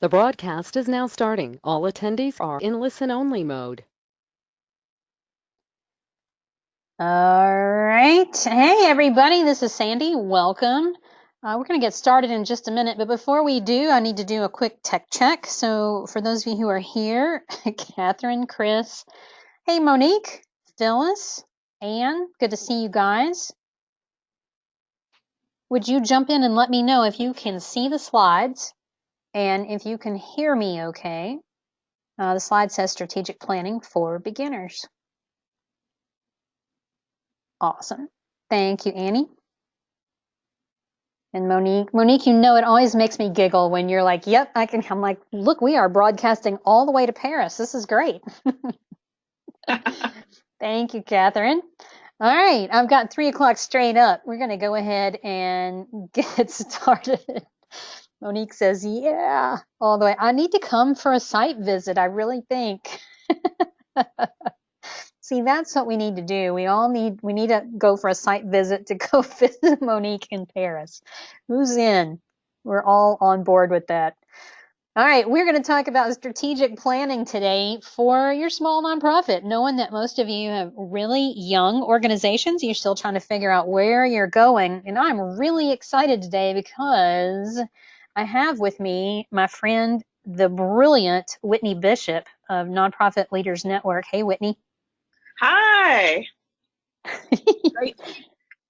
The broadcast is now starting. All attendees are in listen-only mode. All right. Hey, everybody. This is Sandy. Welcome. We're going to get started in just a minute, but before we do, I need to do a quick tech check. So for those of you who are here, Catherine, Chris, hey, Monique, Phyllis, Anne, good to see you guys. Would you jump in and let me know if you can see the slides and if you can hear me okay? The slide says strategic planning for beginners. Awesome. Thank you, Annie. And Monique, you know, it always makes me giggle when you're like, yep, I can. I'm like, look, we are broadcasting all the way to Paris. This is great. Thank you, Catherine. All right, I've got 3 o'clock straight up. We're going to go ahead and get started. Monique says, yeah, all the way. I need to come for a site visit, I really think. See, that's what we need to do. We need to go for a site visit to go visit Monique in Paris. Who's in? We're all on board with that. All right, we're going to talk about strategic planning today for your small nonprofit, knowing that most of you have really young organizations. You're still trying to figure out where you're going. And I'm really excited today because I have with me my friend, the brilliant Whitney Bishop of Nonprofit Leaders Network. Hey, Whitney. Hi.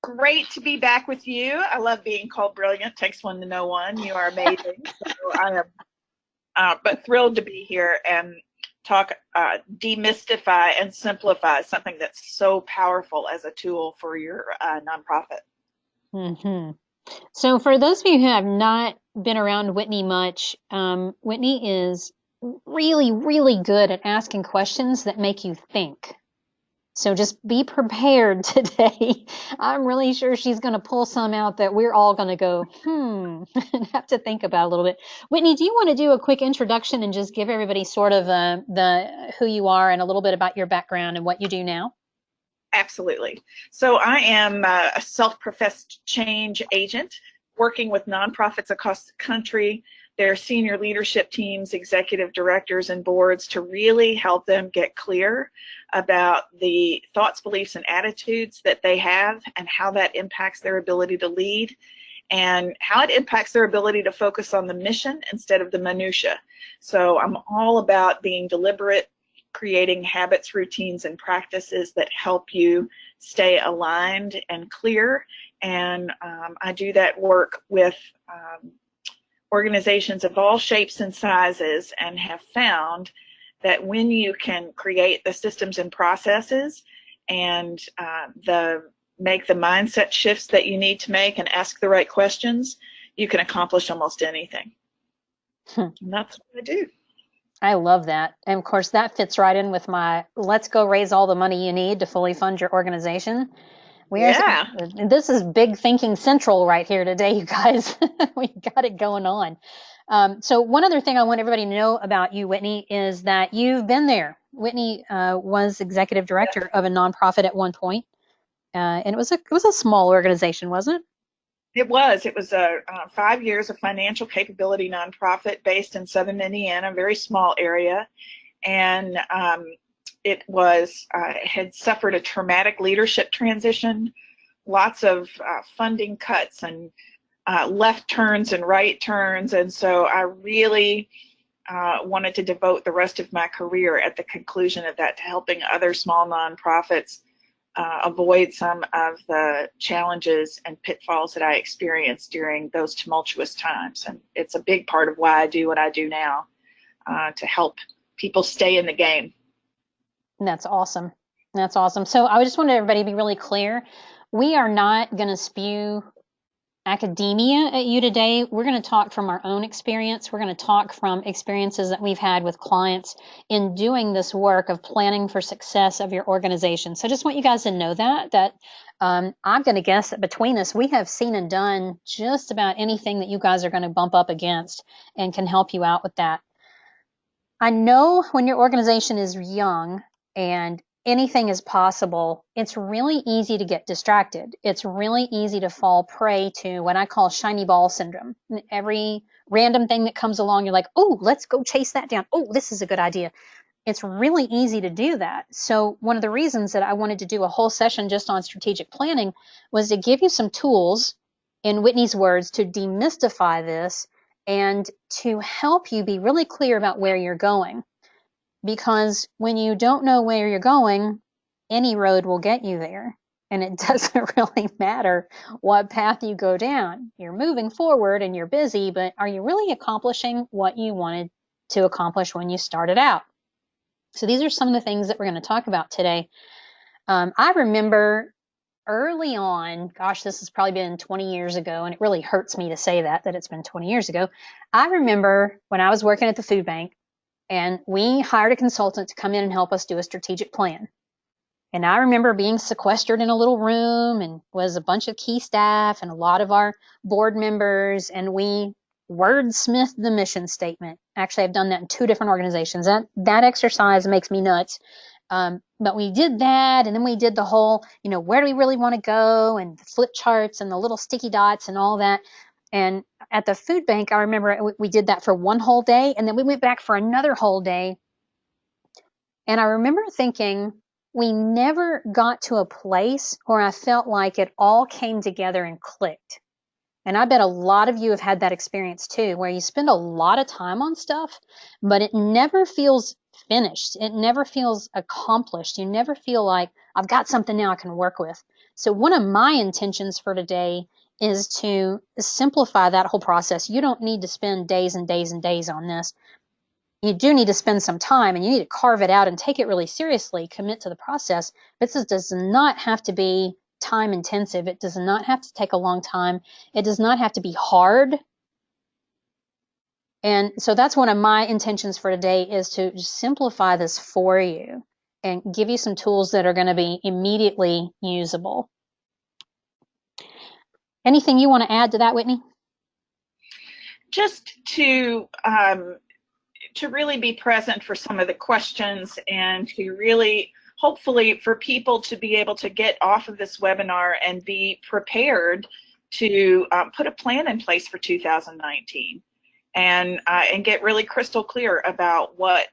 Great to be back with you. I love being called brilliant. Takes one to know one. You are amazing. So I am but thrilled to be here and talk, demystify and simplify something that's so powerful as a tool for your nonprofit. Mm-hmm. So for those of you who have not been around Whitney much, Whitney is really, really good at asking questions that make you think. So just be prepared today. I'm really sure she's going to pull some out that we're all going to go, and have to think about a little bit. Whitney, do you want to do a quick introduction and just give everybody sort of the who you are and a little bit about your background and what you do now? Absolutely. So I am a self-professed change agent working with nonprofits across the country, their senior leadership teams, executive directors, and boards to really help them get clear about the thoughts, beliefs, and attitudes that they have and how that impacts their ability to lead and how it impacts their ability to focus on the mission instead of the minutia. So I'm all about being deliberate, creating habits, routines, and practices that help you stay aligned and clear. And I do that work with organizations of all shapes and sizes and have found that when you can create the systems and processes and make the mindset shifts that you need to make and ask the right questions, you can accomplish almost anything. And that's what I do. I love that. And of course, that fits right in with my let's go raise all the money you need to fully fund your organization. Yeah. This is big thinking central right here today, you guys. We got it going on. So one other thing I want everybody to know about you, Whitney, is that you've been there. Whitney was executive director of a nonprofit at one point, and it was a small organization, wasn't it? It was. It was 5 years of financial capability nonprofit based in Southern Indiana, a very small area, and it was had suffered a traumatic leadership transition, lots of funding cuts and left turns and right turns, and so I really wanted to devote the rest of my career at the conclusion of that to helping other small nonprofits avoid some of the challenges and pitfalls that I experienced during those tumultuous times. And it's a big part of why I do what I do now, to help people stay in the game. That's awesome. That's awesome. So I just wanted everybody to be really clear. We are not going to spew academia at you today. We're going to talk from our own experience. We're going to talk from experiences that we've had with clients in doing this work of planning for success of your organization. So I just want you guys to know that I'm going to guess that between us, we have seen and done just about anything that you guys are going to bump up against and can help you out with that. I know when your organization is young and anything is possible, it's really easy to get distracted. It's really easy to fall prey to what I call shiny ball syndrome. Every random thing that comes along, you're like, oh, let's go chase that down. Oh, this is a good idea. It's really easy to do that. So one of the reasons that I wanted to do a whole session just on strategic planning was to give you some tools, in Whitney's words, to demystify this and to help you be really clear about where you're going. Because when you don't know where you're going, any road will get you there. And it doesn't really matter what path you go down. You're moving forward and you're busy, but are you really accomplishing what you wanted to accomplish when you started out? So these are some of the things that we're going to talk about today. I remember early on, gosh, this has probably been 20 years ago, and it really hurts me to say that it's been 20 years ago. I remember when I was working at the food bank, and we hired a consultant to come in and help us do a strategic plan. And I remember being sequestered in a little room, and was a bunch of key staff and a lot of our board members, and we wordsmithed the mission statement. Actually, I've done that in 2 different organizations. That exercise makes me nuts. But we did that, and then we did the whole, where do we really want to go, and the flip charts and the little sticky dots and all that. And at the food bank, I remember we did that for 1 whole day, and then we went back for another whole day. And I remember thinking, we never got to a place where I felt like it all came together and clicked. And I bet a lot of you have had that experience too, where you spend a lot of time on stuff, but it never feels finished. It never feels accomplished. You never feel like, I've got something now I can work with. So one of my intentions for today is to simplify that whole process. You don't need to spend days and days and days on this. You do need to spend some time, and you need to carve it out and take it really seriously, commit to the process. But this does not have to be time intensive. It does not have to take a long time. It does not have to be hard. And so that's one of my intentions for today, is to just simplify this for you and give you some tools that are going to be immediately usable. Anything you want to add to that, Whitney? Just to really be present for some of the questions, and to really, hopefully, for people to be able to get off of this webinar and be prepared to put a plan in place for 2019, and get really crystal clear about what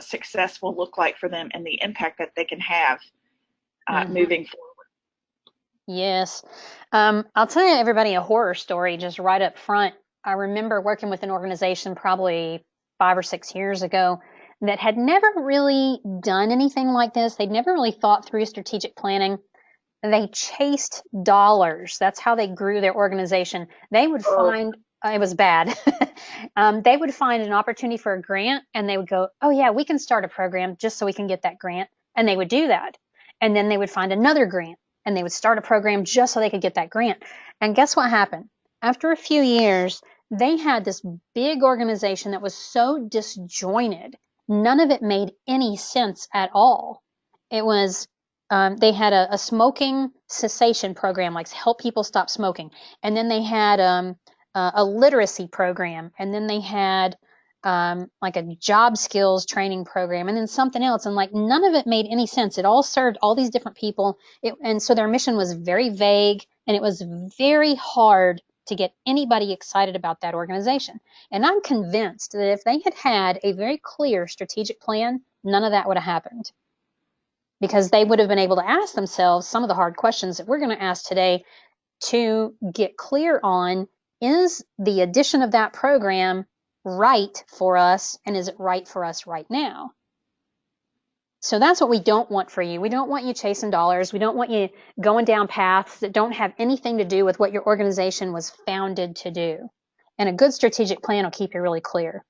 success will look like for them and the impact that they can have moving forward. Yes. I'll tell you, everybody, a horror story just right up front. I remember working with an organization probably 5 or 6 years ago that had never really done anything like this. They'd never really thought through strategic planning. They chased dollars. That's how they grew their organization. They would find, it was bad. They would find an opportunity for a grant, and they would go, oh yeah, we can start a program just so we can get that grant. And they would do that. And then they would find another grant, and they would start a program just so they could get that grant. And guess what happened? After a few years, they had this big organization that was so disjointed. None of it made any sense at all. It was, they had a smoking cessation program, like help people stop smoking. And then they had a literacy program. And then they had like a job skills training program, and then something else. And like none of it made any sense. It all served all these different people. And so their mission was very vague, and it was very hard to get anybody excited about that organization. And I'm convinced that if they had had a very clear strategic plan, none of that would have happened. Because they would have been able to ask themselves some of the hard questions that we're going to ask today to get clear on, is the addition of that program right for us, and is it right for us right now? So that's what we don't want for you. We don't want you chasing dollars. We don't want you going down paths that don't have anything to do with what your organization was founded to do. And a good strategic plan will keep you really clear.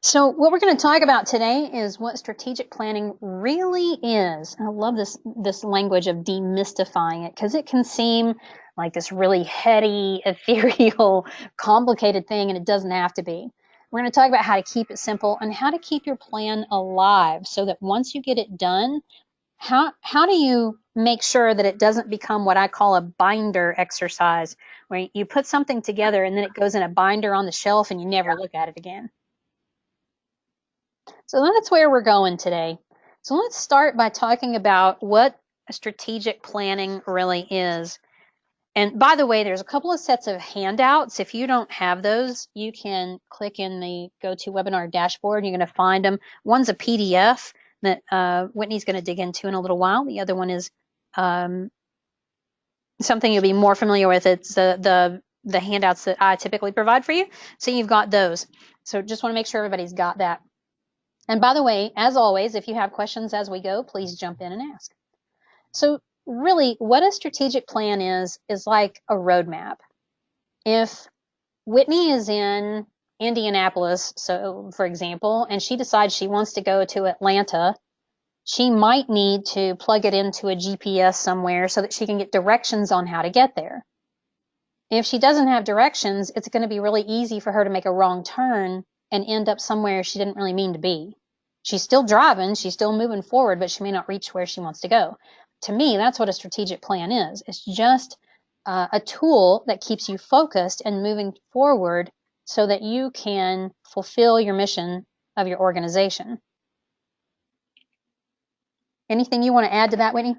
So what we're going to talk about today is what strategic planning really is. I love this language of demystifying it, because it can seem like this really heady, ethereal, complicated thing, and it doesn't have to be. We're going to talk about how to keep it simple and how to keep your plan alive, so that once you get it done, how do you make sure that it doesn't become what I call a binder exercise, where you put something together and then it goes in a binder on the shelf and you never look at it again. So that's where we're going today. So let's start by talking about what strategic planning really is. And by the way, there's a couple of sets of handouts. If you don't have those, you can click in the GoToWebinar dashboard. You're going to find them. One's a PDF that Whitney's going to dig into in a little while. The other one is something you'll be more familiar with. It's the handouts that I typically provide for you. So you've got those. So just want to make sure everybody's got that. And by the way, as always, if you have questions as we go, please jump in and ask. So really, what a strategic plan is like a roadmap. If Whitney is in Indianapolis, so for example, and she decides she wants to go to Atlanta, she might need to plug it into a GPS somewhere so that she can get directions on how to get there. If she doesn't have directions, it's going to be really easy for her to make a wrong turn and end up somewhere she didn't really mean to be. She's still driving, she's still moving forward, but she may not reach where she wants to go. To me, that's what a strategic plan is. It's just a tool that keeps you focused and moving forward so that you can fulfill your mission of your organization. Anything you want to add to that, Whitney?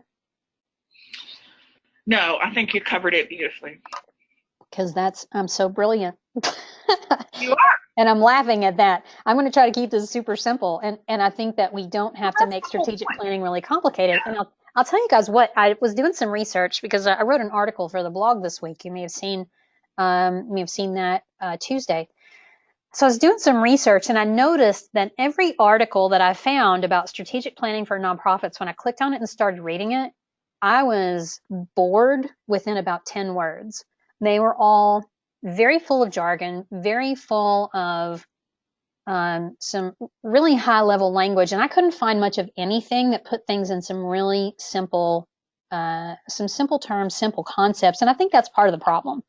No, I think you covered it beautifully. Because I'm so brilliant. You are. And I'm laughing at that. I'm going to try to keep this super simple. And I think that we don't have to make strategic planning really complicated. And I'll tell you guys what, I was doing some research because I wrote an article for the blog this week. You may have seen that Tuesday. So I was doing some research and I noticed that every article that I found about strategic planning for nonprofits, when I clicked on it and started reading it, I was bored within about 10 words. They were all very full of jargon, very full of some really high level language. And I couldn't find much of anything that put things in some really simple terms, simple concepts. And I think that's part of the problem,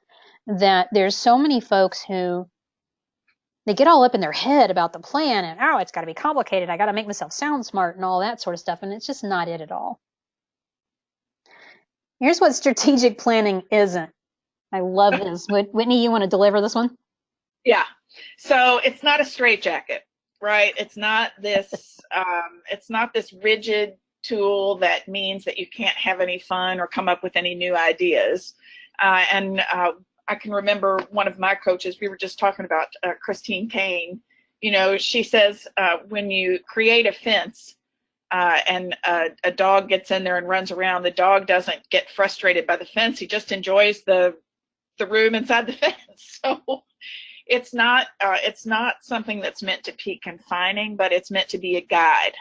that there's so many folks who they get all up in their head about the plan and, oh, it's got to be complicated. I got to make myself sound smart and all that sort of stuff. And it's just not it at all. Here's what strategic planning isn't. I love this. Whitney, you want to deliver this one? Yeah. So it's not a straitjacket, right? It's not this. It's not this rigid tool that means that you can't have any fun or come up with any new ideas. I can remember one of my coaches. We were just talking about Christine Kane. You know, she says when you create a fence and a dog gets in there and runs around, the dog doesn't get frustrated by the fence. He just enjoys the room inside the fence. So it's not something that's meant to be confining, but it's meant to be a guide.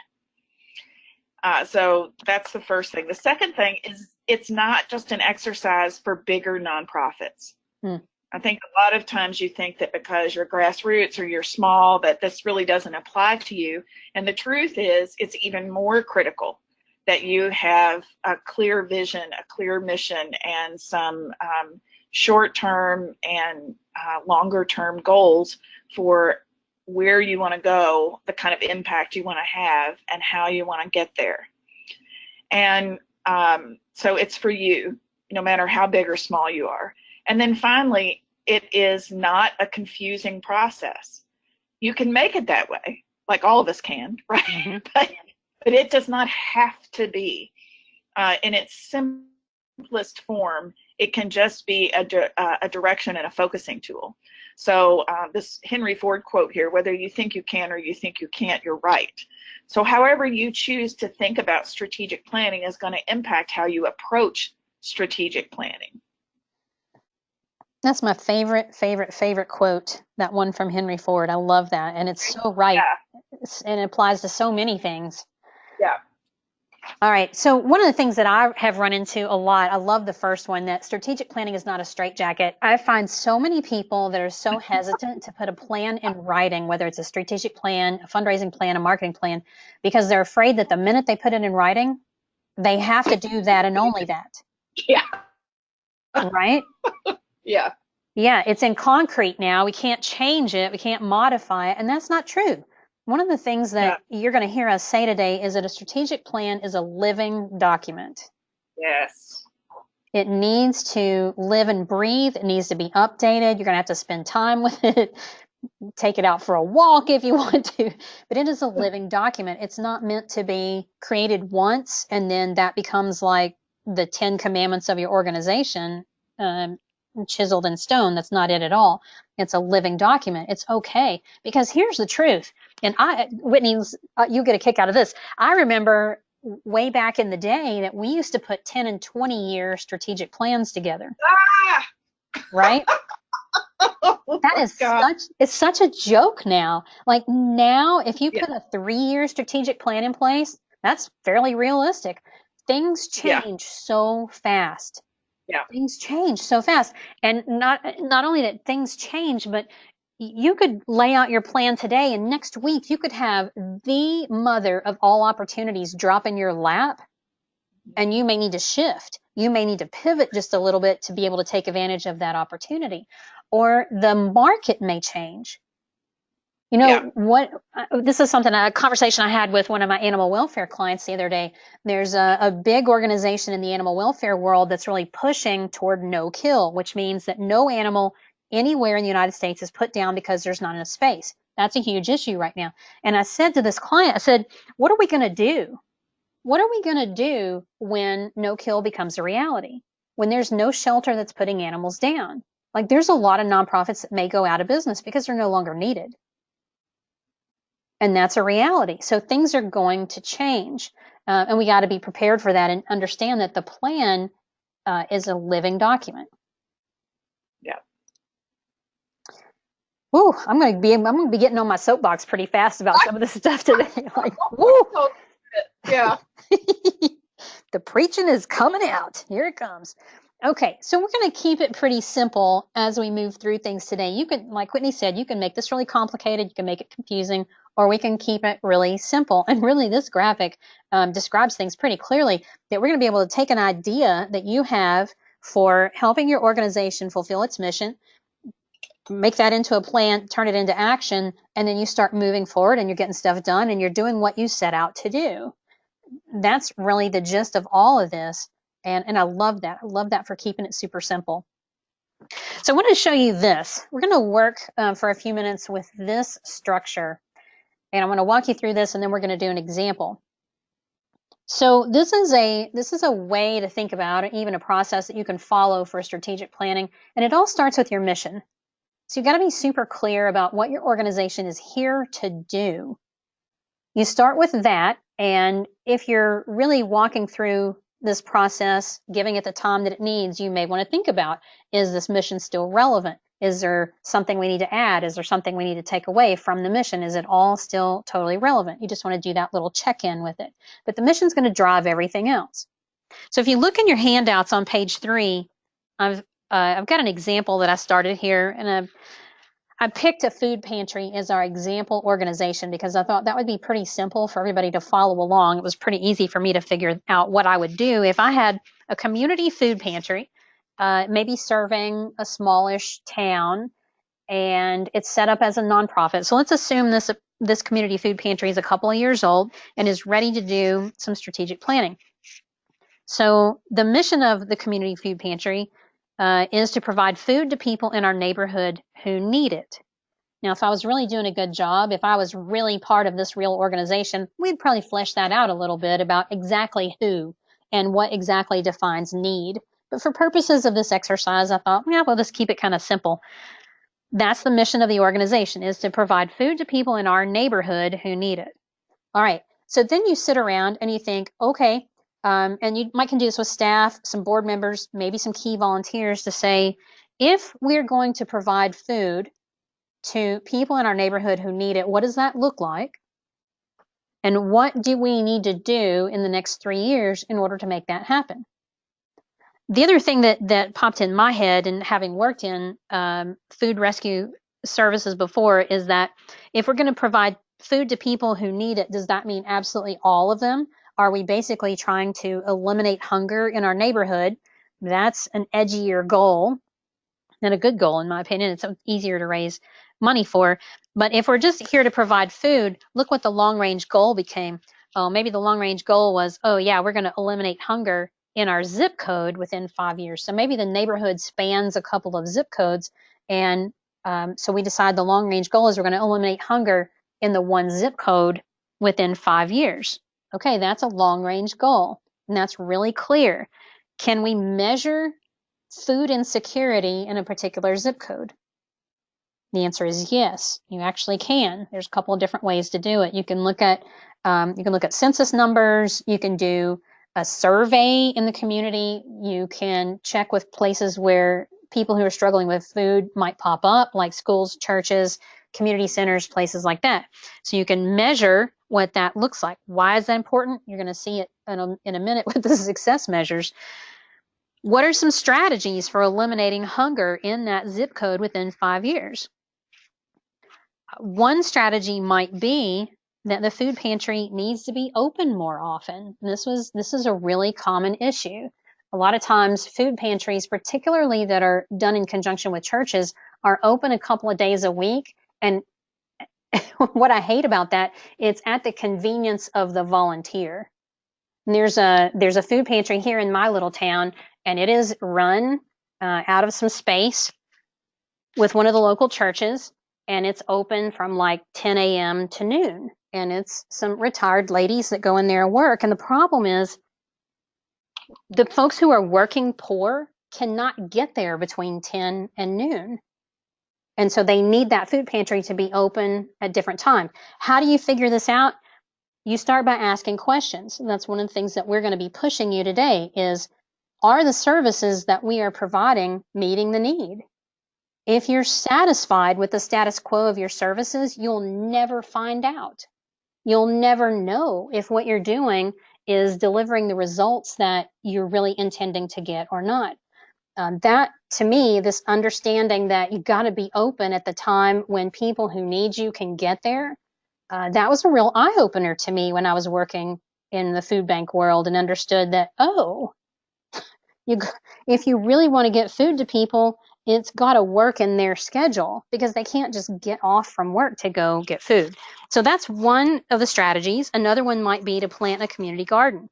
So that's the first thing. The second thing is it's not just an exercise for bigger nonprofits. I think a lot of times you think that because you're grassroots or you're small that this really doesn't apply to you. And the truth is it's even more critical that you have a clear vision, a clear mission, and some short-term and longer-term goals for where you want to go, the kind of impact you want to have, and how you want to get there. And so it's for you, no matter how big or small you are. And then finally, it is not a confusing process. You can make it that way, like all of us can, right? Mm-hmm. But it does not have to be. In its simplest form, it can just be a direction and a focusing tool. So this Henry Ford quote here, whether you think you can or you think you can't, you're right. So however you choose to think about strategic planning is going to impact how you approach strategic planning. That's my favorite quote, that one from Henry Ford. I love that. And it's so right. Yeah. And it applies to so many things. Yeah. All right. So one of the things that I have run into a lot, I love the first one, that strategic planning is not a straitjacket. I find so many people that are so hesitant to put a plan in writing, whether it's a strategic plan, a fundraising plan, a marketing plan, because they're afraid that the minute they put it in writing, they have to do that and only that. Yeah. Right? Yeah. Yeah, it's in concrete now. We can't change it. We can't modify it. And that's not true. One of the things that you're going to hear us say today is that a strategic plan is a living document. Yes. It needs to live and breathe. It needs to be updated. You're going to have to spend time with it. take it out for a walk if you want to, but it is a living document. It's not meant to be created once and then that becomes like the 10 commandments of your organization, chiseled in stone. That's not it at all. It's a living document. It's okay, because here's the truth. And Whitney's, you get a kick out of this. I remember way back in the day that we used to put 10 and 20-year strategic plans together. Ah! Right? Oh That my is God. it's such a joke now. Like now, if you put a 3-year strategic plan in place, that's fairly realistic. Things Yeah. change so fast. Yeah. Things change so fast. And not only that things change, but you could lay out your plan today and next week you could have the mother of all opportunities drop in your lap and you may need to shift. You may need to pivot just a little bit to be able to take advantage of that opportunity. Or the market may change. You Yeah. know what? This is a conversation I had with one of my animal welfare clients the other day. There's a big organization in the animal welfare world that's really pushing toward no kill, which means that no animal anywhere in the United States is put down because there's not enough space. That's a huge issue right now. And I said to this client, I said, what are we going to do? What are we going to do when no kill becomes a reality? When there's no shelter that's putting animals down? Like there's a lot of nonprofits that may go out of business because they're no longer needed. And that's a reality. So things are going to change. And we got to be prepared for that and understand that the plan is a living document. Yeah. Ooh, I'm going to be getting on my soapbox pretty fast about some of this stuff today. Like, woo. Yeah. The preaching is coming out. Here it comes. Okay, so we're going to keep it pretty simple as we move through things today. You can, like Whitney said, you can make this really complicated, you can make it confusing, or we can keep it really simple. And really, this graphic describes things pretty clearly, that we're going to be able to take an idea that you have for helping your organization fulfill its mission, make that into a plan, turn it into action, and then you start moving forward and you're getting stuff done and you're doing what you set out to do. That's really the gist of all of this. And I love that. I love that for keeping it super simple. So I wanted to show you this. We're going to work for a few minutes with this structure. And I'm going to walk you through this and then we're going to do an example. So this is a way to think about it, even a process that you can follow for strategic planning. And it all starts with your mission. So you've got to be super clear about what your organization is here to do. You start with that, and if you're really walking through this process, giving it the time that it needs, you may want to think about, is this mission still relevant? Is there something we need to add? Is there something we need to take away from the mission? Is it all still totally relevant? You just want to do that little check-in with it. But the mission's going to drive everything else. So if you look in your handouts on page 3, I've got an example that I started here, and I picked a food pantry as our example organization because I thought that would be pretty simple for everybody to follow along. It was pretty easy for me to figure out what I would do if I had a community food pantry, maybe serving a smallish town, and it's set up as a nonprofit. So let's assume this community food pantry is a couple of years old and is ready to do some strategic planning. So the mission of the community food pantry is to provide food to people in our neighborhood who need it. Now, if I was really doing a good job, if I was really part of this real organization, we'd probably flesh that out a little bit about exactly who and what exactly defines need. But for purposes of this exercise, I thought, yeah, we'll just keep it kind of simple. That's the mission of the organization, is to provide food to people in our neighborhood who need it. All right, so then you sit around and you think, okay, and you might can do this with staff, some board members, maybe some key volunteers to say, if we're going to provide food to people in our neighborhood who need it, what does that look like? And what do we need to do in the next 3 years in order to make that happen? The other thing that popped in my head, and having worked in food rescue services before, is that if we're going to provide food to people who need it, does that mean absolutely all of them? Are we basically trying to eliminate hunger in our neighborhood? That's an edgier goal, and a good goal in my opinion. It's easier to raise money for. But if we're just here to provide food, look what the long range goal became. Oh, maybe the long range goal was, oh yeah, we're going to eliminate hunger in our zip code within 5 years. So maybe the neighborhood spans a couple of zip codes, and So we decided the long-range goal is we're going to eliminate hunger in the one zip code within 5 years. Okay, that's a long-range goal, and that's really clear. Can we measure food insecurity in a particular zip code? The answer is yes, you actually can. There's a couple of different ways to do it. You can look at census numbers. You can do a survey in the community. You can check with places where people who are struggling with food might pop up, like schools, churches, community centers, places like that. So you can measure what that looks like. Why is that important? You're going to see it in a minute with the success measures. What are some strategies for eliminating hunger in that zip code within 5 years? One strategy might be that the food pantry needs to be open more often. This is a really common issue. A lot of times food pantries, particularly that are done in conjunction with churches, are open a couple of days a week. And what I hate about that, it's at the convenience of the volunteer. And there's a food pantry here in my little town, and it is run out of some space with one of the local churches, and it's open from like 10 a.m. to noon. And it's some retired ladies that go in there and work. And the problem is the folks who are working poor cannot get there between 10 and noon. And so they need that food pantry to be open at different times. How do you figure this out? You start by asking questions. And that's one of the things that we're going to be pushing you today is, are the services that we are providing meeting the need? If you're satisfied with the status quo of your services, you'll never find out. You'll never know if what you're doing is delivering the results that you're really intending to get or not. That, to me, this understanding that you've got to be open at the time when people who need you can get there, that was a real eye-opener to me when I was working in the food bank world and understood that, if you really want to get food to people, it's got to work in their schedule because they can't just get off from work to go get food. So that's one of the strategies. Another one might be to plant a community garden.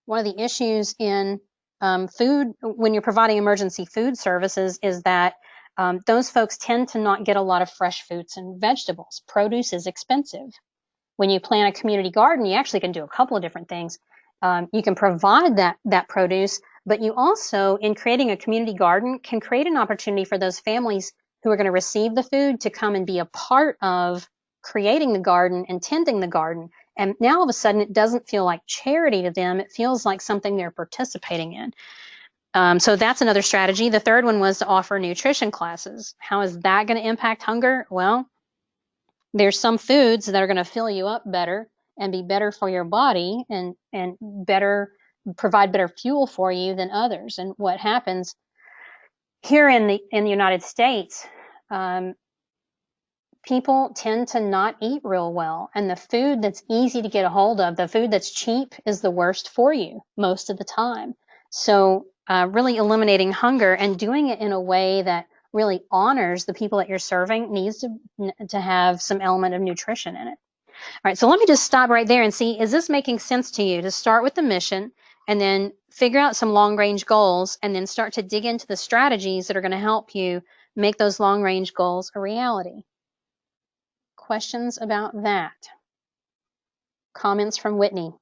One of the issues in food, when you're providing emergency food services, is that those folks tend to not get a lot of fresh fruits and vegetables. Produce is expensive. When you plant a community garden, you actually can do a couple of different things. You can provide that produce, but you also, in creating a community garden, can create an opportunity for those families who are going to receive the food to come and be a part of creating the garden and tending the garden. And now all of a sudden, it doesn't feel like charity to them. It feels like something they're participating in. So that's another strategy. The third one was to offer nutrition classes. How is that going to impact hunger? Well, there's some foods that are going to fill you up better and be better for your body and provide better fuel for you than others. And what happens here in the United States, people tend to not eat real well. And the food that's easy to get a hold of, the food that's cheap, is the worst for you most of the time. So really eliminating hunger and doing it in a way that really honors the people that you're serving needs to have some element of nutrition in it. All right, so let me just stop right there and see, is this making sense to you to start with the mission and then figure out some long-range goals and then start to dig into the strategies that are going to help you make those long-range goals a reality? Questions about that? Comments from Whitney?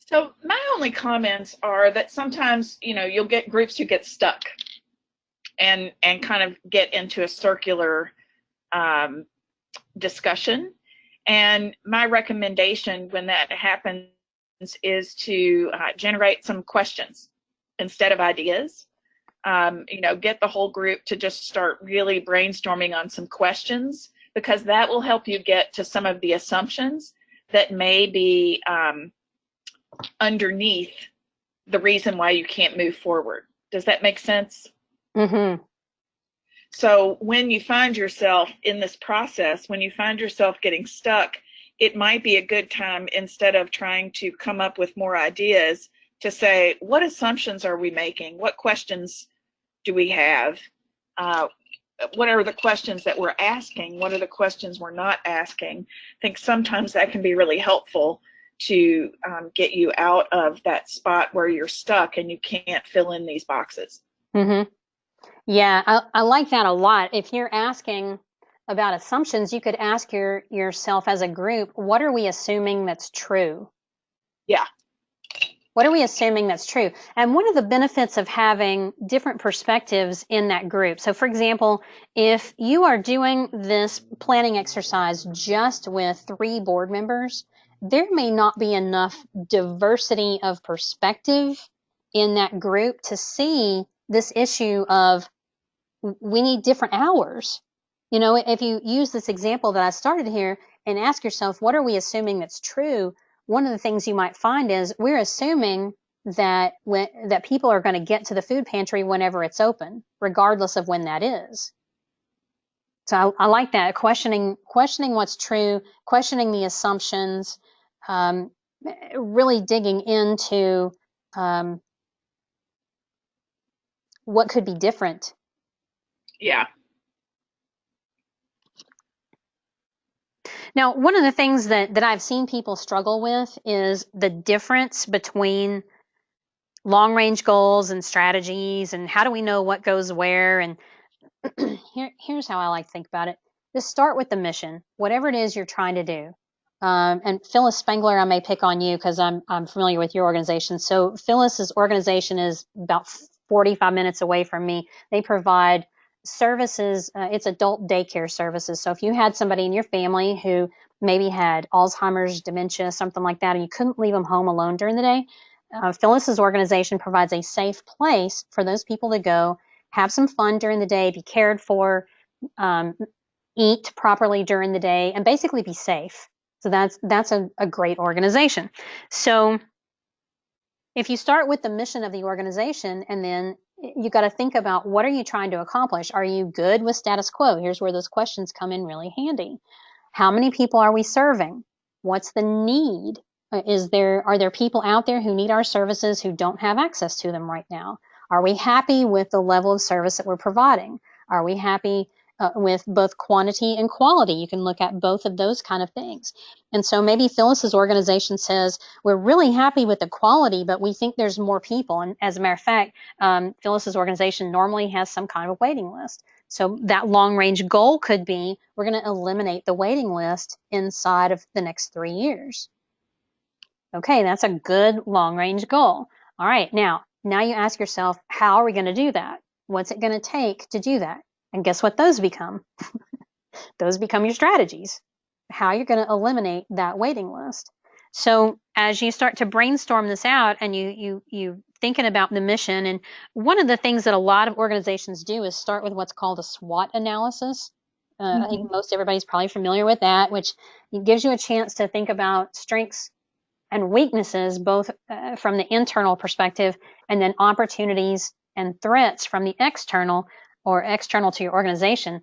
So my only comments are that sometimes, you'll get groups who get stuck and kind of get into a circular discussion. And my recommendation when that happens is to generate some questions instead of ideas. Get the whole group to just start really brainstorming on some questions, because that will help you get to some of the assumptions that may be underneath the reason why you can't move forward. Does that make sense? Mm-hmm. So when you find yourself in this process, when you find yourself getting stuck, it might be a good time, instead of trying to come up with more ideas, to say, what assumptions are we making? What questions do we have? What are the questions that we're asking? What are the questions we're not asking? I think sometimes that can be really helpful to get you out of that spot where you're stuck and you can't fill in these boxes. Mm-hmm. Yeah, I like that a lot. If you're asking about assumptions, you could ask yourself as a group, what are we assuming that's true? Yeah. What are we assuming that's true? And one of the benefits of having different perspectives in that group. So, for example, if you are doing this planning exercise just with 3 board members, there may not be enough diversity of perspective in that group to see this issue of we need different hours. You know, if you use this example that I started here and ask yourself, what are we assuming that's true? One of the things you might find is we're assuming that that people are going to get to the food pantry whenever it's open, regardless of when that is. So I like that, questioning what's true, questioning the assumptions, um, really digging into um, what could be different. Yeah. Now, one of the things that I've seen people struggle with is the difference between long range goals and strategies and how do we know what goes where. And here's how I like to think about it. Just start with the mission, whatever it is you're trying to do. And Phyllis Spengler, I may pick on you because I'm familiar with your organization. So Phyllis's organization is about 45 minutes away from me. They provide services. It's adult daycare services. So if you had somebody in your family who maybe had Alzheimer's, dementia, something like that, and you couldn't leave them home alone during the day, Phyllis's organization provides a safe place for those people to go, have some fun during the day, be cared for, um, eat properly during the day, and basically be safe. So that's a great organization. So if you start with the mission of the organization, and then you got to think about what are you trying to accomplish? Are you good with status quo? Here's where those questions come in really handy. How many people are we serving? What's the need? Are there people out there who need our services who don't have access to them right now? Are we happy with the level of service that we're providing? Are we happy with both quantity and quality? You can look at both of those kind of things. And so maybe Phyllis's organization says, we're really happy with the quality, but we think there's more people. And as a matter of fact, Phyllis's organization normally has some kind of waiting list. So that long range goal could be, we're going to eliminate the waiting list inside of the next 3 years. Okay, that's a good long range goal. All right, now you ask yourself, how are we going to do that? What's it going to take to do that? And guess what those become? Those become your strategies, how you're going to eliminate that waiting list. So as you start to brainstorm this out and you thinking about the mission, and one of the things that a lot of organizations do is start with what's called a SWOT analysis. I think most everybody's probably familiar with that, which gives you a chance to think about strengths and weaknesses, both from the internal perspective, and then opportunities and threats from the external or external to your organization.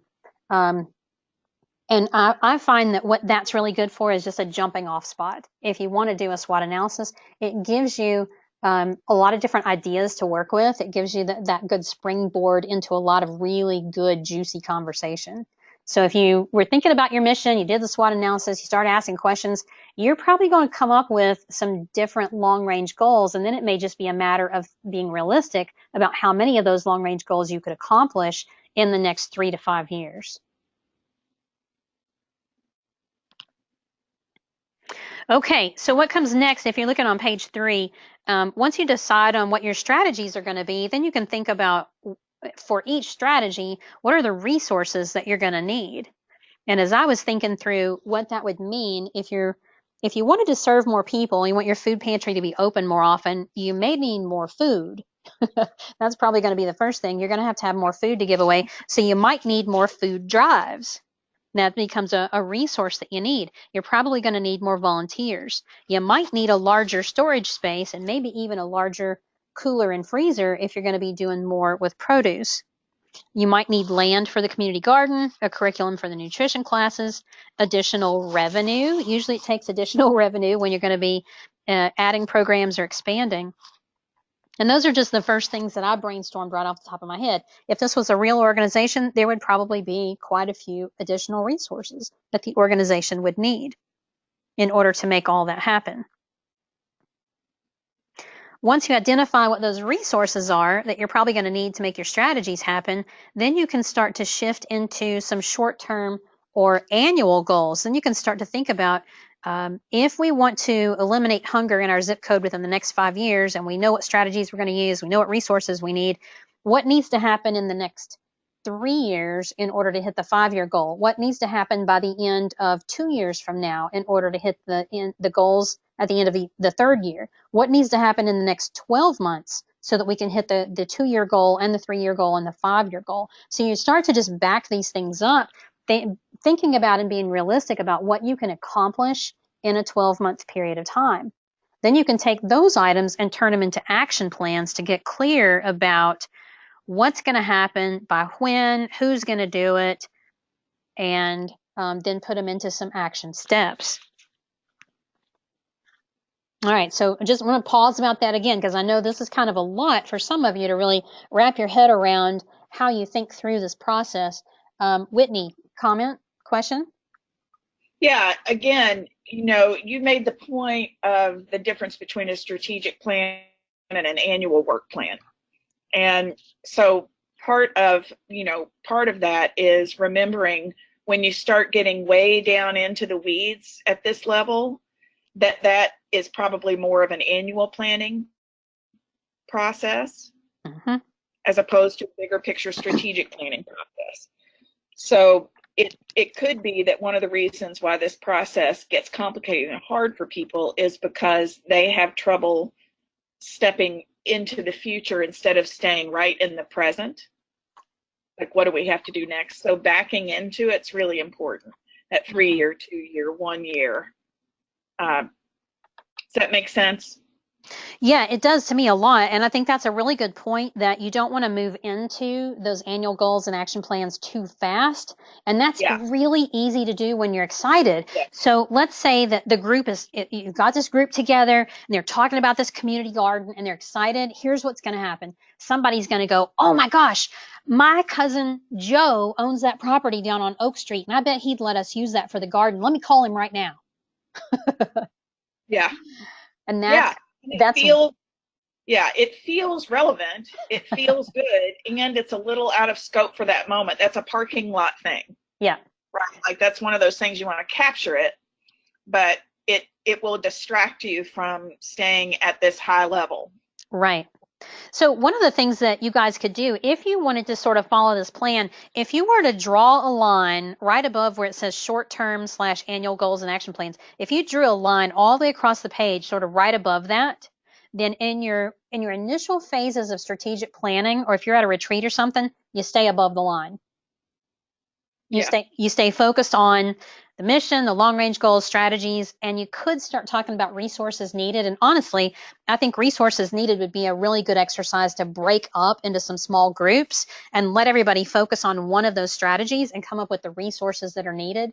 And I find that what that's really good for is just a jumping off spot. If you want to do a SWOT analysis, it gives you a lot of different ideas to work with. It gives you that good springboard into a lot of really good, juicy conversation. So if you were thinking about your mission, you did the SWOT analysis, you started asking questions, you're probably going to come up with some different long-range goals, and then it may just be a matter of being realistic about how many of those long-range goals you could accomplish in the next 3 to 5 years. Okay, so what comes next, if you're looking on page 3, once you decide on what your strategies are going to be, then you can think about, for each strategy, what are the resources that you're going to need? And as I was thinking through what that would mean, if you wanted to serve more people, you want your food pantry to be open more often, you may need more food. That's probably going to be the first thing. You're going to have more food to give away, so you might need more food drives. That becomes a resource that you need. You're probably going to need more volunteers. You might need a larger storage space and maybe even a larger cooler and freezer if you're going to be doing more with produce. You might need land for the community garden, a curriculum for the nutrition classes, additional revenue. Usually it takes additional revenue when you're going to be adding programs or expanding. And those are just the first things that I brainstormed right off the top of my head. If this was a real organization, there would probably be quite a few additional resources that the organization would need in order to make all that happen. Once you identify what those resources are that you're probably going to need to make your strategies happen, then you can start to shift into some short-term or annual goals. Then you can start to think about if we want to eliminate hunger in our zip code within the next 5 years, and we know what strategies we're going to use, we know what resources we need, what needs to happen in the next 3 years in order to hit the 5-year goal? What needs to happen by the end of 2 years from now in order to hit the goals at the end of the 3rd year? What needs to happen in the next 12 months so that we can hit the 2-year goal and the 3-year goal and the 5-year goal? So you start to just back these things up, thinking about and being realistic about what you can accomplish in a 12-month period of time. Then you can take those items and turn them into action plans to get clear about what's going to happen, by when, who's going to do it, and then put them into some action steps. All right, so I just want to pause about that again, because I know this is kind of a lot for some of you to really wrap your head around how you think through this process. Whitney, comment, question? Yeah, again, you made the point of the difference between a strategic plan and an annual work plan. And so part of that is remembering when you start getting way down into the weeds at this level, that is probably more of an annual planning process as opposed to a bigger picture strategic planning process. So it could be that one of the reasons why this process gets complicated and hard for people is because they have trouble stepping into the future instead of staying right in the present. Like, what do we have to do next? So backing into it's really important. That 3-year, 2-year, 1 year. Does that make sense? Yeah, it does to me a lot. And I think that's a really good point, that you don't want to move into those annual goals and action plans too fast. And that's really easy to do when you're excited. Yeah. So let's say that the group you've got this group together and they're talking about this community garden and they're excited. Here's what's going to happen. Somebody's going to go, oh my gosh, my cousin Joe owns that property down on Oak Street, and I bet he'd let us use that for the garden. Let me call him right now. Yeah. And that's it feels relevant, it feels good, and it's a little out of scope for that moment. That's a parking lot thing. Yeah. Right. Like, that's one of those things you want to capture it, but it will distract you from staying at this high level. Right. So one of the things that you guys could do, if you wanted to sort of follow this plan, if you were to draw a line right above where it says short-term / annual goals and action plans, if you drew a line all the way across the page, sort of right above that, then in your initial phases of strategic planning, or if you're at a retreat or something, you stay above the line. You stay focused on the mission, the long-range goals, strategies, and you could start talking about resources needed. And honestly, I think resources needed would be a really good exercise to break up into some small groups and let everybody focus on one of those strategies and come up with the resources that are needed.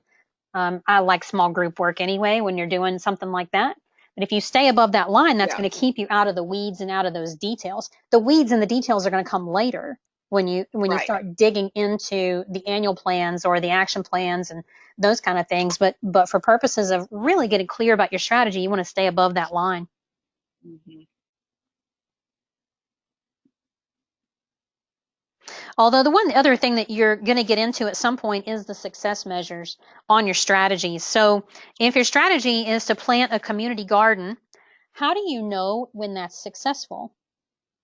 I like small group work anyway when you're doing something like that. But if you stay above that line, that's going to keep you out of the weeds and out of those details. The weeds and the details are going to come later when you start digging into the annual plans or the action plans and those kind of things. But for purposes of really getting clear about your strategy, you want to stay above that line. Mm-hmm. Although the other thing that you're going to get into at some point is the success measures on your strategies. So if your strategy is to plant a community garden, how do you know when that's successful?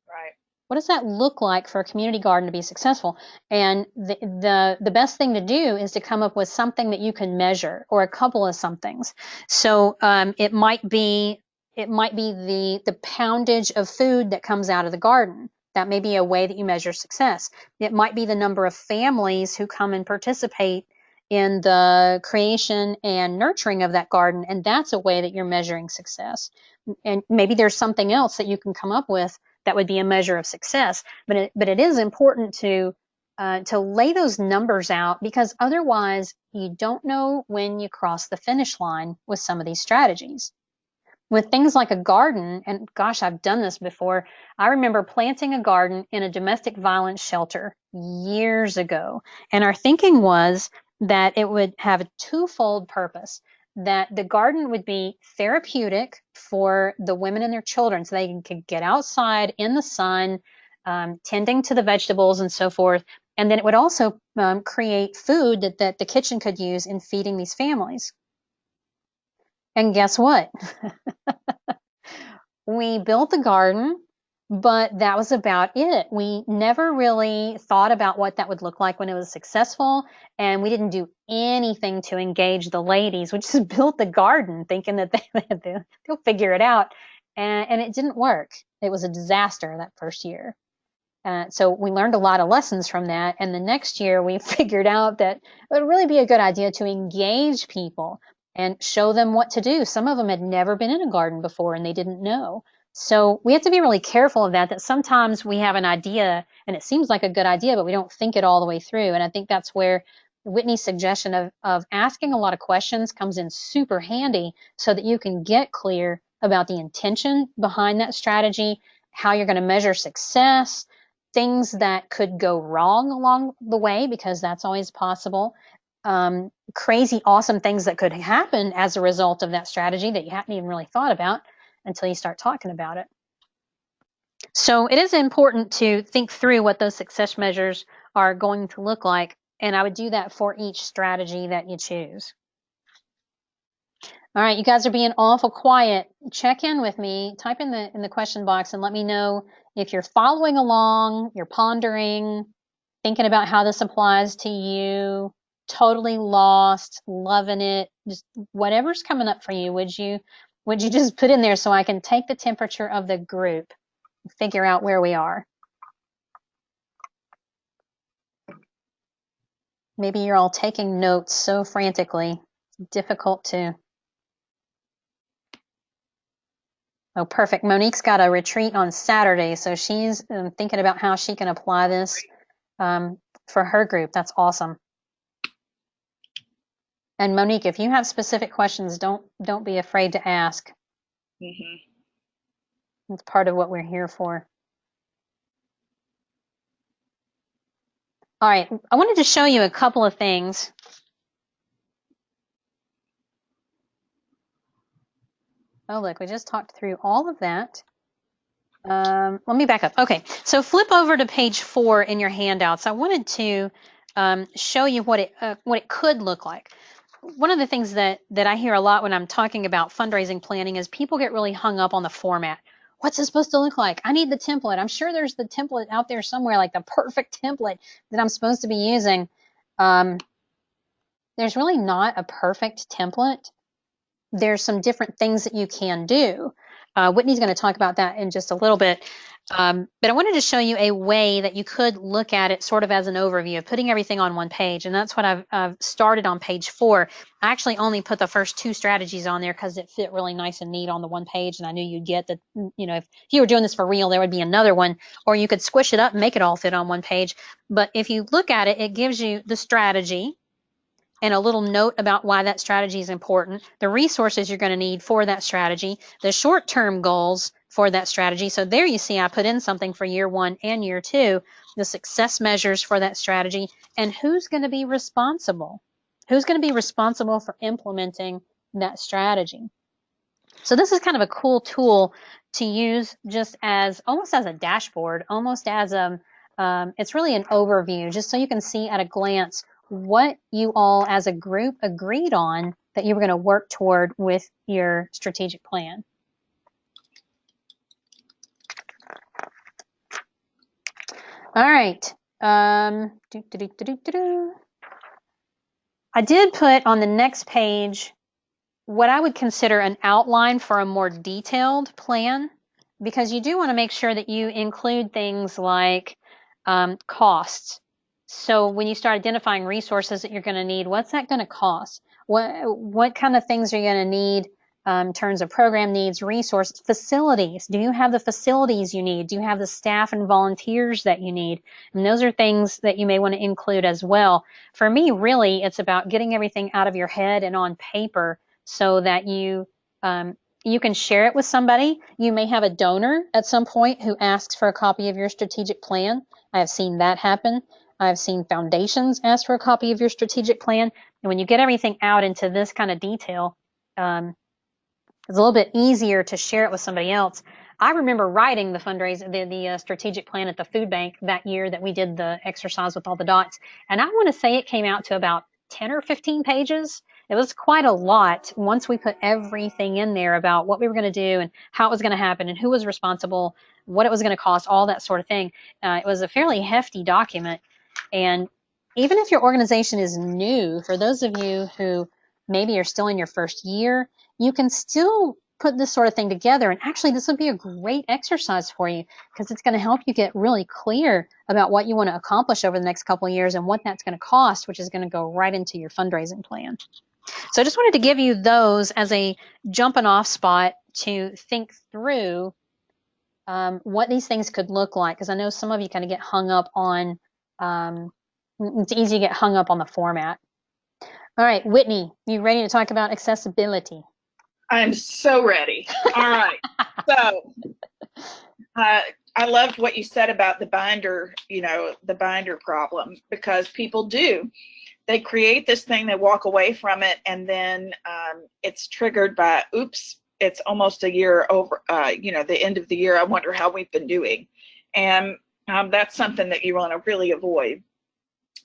Right. What does that look like for a community garden to be successful? And the best thing to do is to come up with something that you can measure, or a couple of somethings. So it might be the poundage of food that comes out of the garden. That may be a way that you measure success. It might be the number of families who come and participate in the creation and nurturing of that garden, and that's a way that you're measuring success. And maybe there's something else that you can come up with that would be a measure of success. But it is important to lay those numbers out, because otherwise you don't know when you cross the finish line with some of these strategies. With things like a garden, and gosh, I've done this before. I remember planting a garden in a domestic violence shelter years ago, and our thinking was that it would have a twofold purpose. that the garden would be therapeutic for the women and their children, so they could get outside in the sun, tending to the vegetables and so forth. And then it would also create food that the kitchen could use in feeding these families. And guess what? We built the garden, but that was about it. We never really thought about what that would look like when it was successful, and we didn't do anything to engage the ladies. We just built the garden thinking that they'll figure it out, and it didn't work. It was a disaster that first year. So we learned a lot of lessons from that, and the next year we figured out that it would really be a good idea to engage people and show them what to do. Some of them had never been in a garden before and they didn't know. So we have to be really careful of that sometimes we have an idea and it seems like a good idea, but we don't think it all the way through. And I think that's where Whitney's suggestion of asking a lot of questions comes in super handy, so that you can get clear about the intention behind that strategy, how you're going to measure success, things that could go wrong along the way, because that's always possible. Crazy, awesome things that could happen as a result of that strategy that you hadn't even really thought about until you start talking about it. So it is important to think through what those success measures are going to look like, and I would do that for each strategy that you choose. All right, you guys are being awful quiet. Check in with me, type in the question box and let me know if you're following along, you're pondering, thinking about how this applies to you, totally lost, loving it, just whatever's coming up for you. Would you just put in there so I can take the temperature of the group and figure out where we are? Maybe you're all taking notes so frantically, it's difficult to. Oh, perfect. Monique's got a retreat on Saturday, so she's thinking about how she can apply this for her group. That's awesome. And Monique, if you have specific questions, don't be afraid to ask. It's part of what we're here for. All right, I wanted to show you a couple of things. Oh, look, we just talked through all of that. Let me back up. Okay, so flip over to page 4 in your handouts. I wanted to show you what it could look like. One of the things that I hear a lot when I'm talking about fundraising planning is people get really hung up on the format. What's it supposed to look like? I need the template. I'm sure there's the template out there somewhere, like the perfect template that I'm supposed to be using. There's really not a perfect template. There's some different things that you can do. Whitney's going to talk about that in just a little bit. But I wanted to show you a way that you could look at it sort of as an overview of putting everything on one page. And that's what I've started on page 4. I actually only put the first 2 strategies on there because it fit really nice and neat on the one page. And I knew you'd get that, if you were doing this for real, there would be another one, or you could squish it up and make it all fit on one page. But if you look at it, it gives you the strategy and a little note about why that strategy is important, the resources you're going to need for that strategy, the short-term goals for that strategy. So there you see I put in something for year 1 and year 2, the success measures for that strategy, and who's going to be responsible. Who's going to be responsible for implementing that strategy? So this is kind of a cool tool to use just as almost as a dashboard, almost as it's really an overview, just so you can see at a glance what you all as a group agreed on that you were going to work toward with your strategic plan. All right. I did put on the next page what I would consider an outline for a more detailed plan, because you do want to make sure that you include things like costs. So when you start identifying resources that you're going to need, what's that going to cost? What kind of things are you going to need in terms of program needs, resources, facilities? Do you have the facilities you need? Do you have the staff and volunteers that you need? And those are things that you may want to include as well. For me, really, it's about getting everything out of your head and on paper so that you can share it with somebody. You may have a donor at some point who asks for a copy of your strategic plan. I have seen that happen. I've seen foundations ask for a copy of your strategic plan. And when you get everything out into this kind of detail, it's a little bit easier to share it with somebody else. I remember writing the the strategic plan at the food bank that year that we did the exercise with all the dots. And I want to say it came out to about 10 or 15 pages. It was quite a lot once we put everything in there about what we were going to do and how it was going to happen and who was responsible, what it was going to cost, all that sort of thing. It was a fairly hefty document. And even if your organization is new, for those of you who maybe are still in your first year, you can still put this sort of thing together. And actually, this would be a great exercise for you because it's going to help you get really clear about what you want to accomplish over the next couple of years and what that's going to cost, which is going to go right into your fundraising plan. So I just wanted to give you those as a jumping off spot to think through what these things could look like, because I know some of you kind of get hung up on, it's easy to get hung up on the format. All right, Whitney, you ready to talk about accessibility? I'm so ready. All right. So I loved what you said about the binder, the binder problem, because people do. They create this thing, they walk away from it, and then it's triggered by, oops, it's almost a year over, the end of the year. I wonder how we've been doing. And that's something that you want to really avoid.